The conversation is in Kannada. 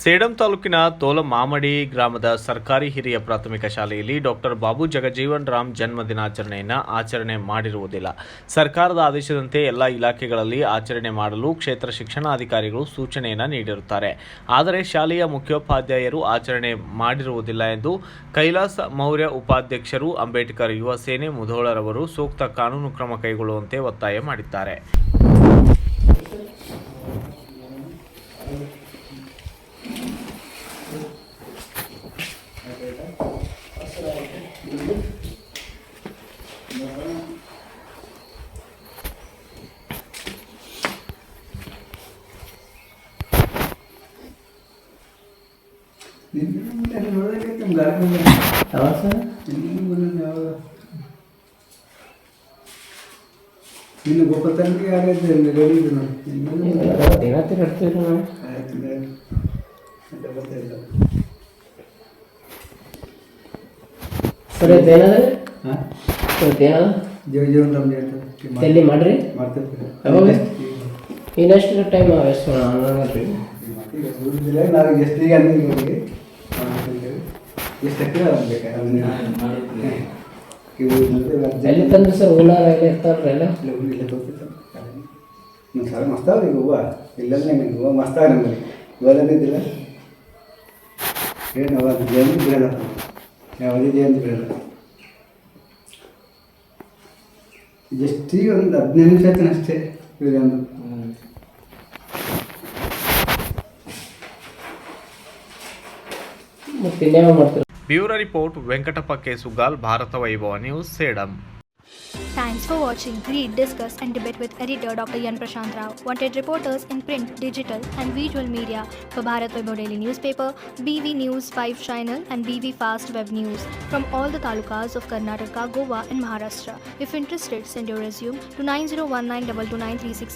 ಸೇಡಂ ತಾಲೂಕಿನ ತೋಲಮಾಮಡಿ ಗ್ರಾಮದ ಸರ್ಕಾರಿ ಹಿರಿಯ ಪ್ರಾಥಮಿಕ ಶಾಲೆಯಲ್ಲಿ ಡಾಕ್ಟರ್ ಬಾಬು ಜಗಜೀವನ್ ರಾಮ್ ಜನ್ಮ ದಿನಾಚರಣೆಯನ್ನು ಆಚರಣೆ ಮಾಡಿರುವುದಿಲ್ಲ. ಸರ್ಕಾರದ ಆದೇಶದಂತೆ ಎಲ್ಲ ಇಲಾಖೆಗಳಲ್ಲಿ ಆಚರಣೆ ಮಾಡಲು ಕ್ಷೇತ್ರ ಶಿಕ್ಷಣಾಧಿಕಾರಿಗಳು ಸೂಚನೆಯನ್ನು ನೀಡಿರುತ್ತಾರೆ. ಆದರೆ ಶಾಲೆಯ ಮುಖ್ಯೋಪಾಧ್ಯಾಯರು ಆಚರಣೆ ಮಾಡಿರುವುದಿಲ್ಲ ಎಂದು ಕೈಲಾಸ ಮೌರ್ಯ ಉಪಾಧ್ಯಕ್ಷರು ಅಂಬೇಡ್ಕರ್ ಯುವ ಸೇನೆ ಮುಧೋಳರವರು ಸೂಕ್ತ ಕಾನೂನು ಕ್ರಮ ಕೈಗೊಳ್ಳುವಂತೆ ಒತ್ತಾಯ ಮಾಡಿದ್ದಾರೆ. ಇನ್ನು ಗೊಪ್ಪತ್ತಂಗೆ ಯಾರಿದ್ರೆ ರೆಡಿ ಇದೆ ನೋಡಿ ದೇವತೆ ಕಟ್ತೀವಿ ನಾವು ಸರಿ ಏನಂದ್ರೆ ಹಾಂ ಏನದ ಜೀವನ ನಮ್ಗೆ ಹೇಳ್ತಾರೆ ಎಲ್ಲಿ ಮಾಡ್ರಿ ಮಾಡ್ತಿರ್ತೀವಿ ಯಾವಾಗ ಇನ್ನಷ್ಟು ಟೈಮ್ ಎಷ್ಟು ಅನ್ನೋದ್ರಿ ನಾವು ಎಷ್ಟಿಗೆ ಅನ್ನೋರಿಗೆ ಎಷ್ಟು ಎಲ್ಲಿ ತಂದ್ರಿ ಸರ್ ಹೂನಾರ ಎಲ್ಲ ಇರ್ತಾವ್ರಿ ಎಲ್ಲ ನಮ್ಮ ಸರ್ ಮಸ್ತಾವ್ರಿ ಹೂವು ಇಲ್ಲಲ್ಲ ನಂಗೆ ಹೂವು ಮಸ್ತಾವ ನಮಗೆ ಹೂವಲ್ಲಿದ್ದಿಲ್ಲ ಏನು ಅವಾಗ ಜಯಂತಿ ಬಿಡಲ್ಲ ಯಾವುದೇ ಜಯಂತಿ ಬಿಡಲ್ಲ ಎಷ್ಟಿಗೆ ಒಂದು 15 ನಿಮಿಷ ಆಯ್ತಾನೆ ಅಷ್ಟೇ ಒಂದು ಮತ್ತೆ ಇನ್ನೇವ ಮಾಡ್ತೀರಿ. Bureau report Venkatappa K Sugal, Bharat Vaibhav news, Sedam. Thanks for watching. Read, discuss and debate with editor Dr. Yan Prashant Rao. Wanted reporters in print, digital and visual media for Bharat Vaibhav Daily Newspaper, BV News 5 Channel and BV Fast Web News from all the talukas of Karnataka, Goa and Maharashtra. If interested, send your resume to 9019229369.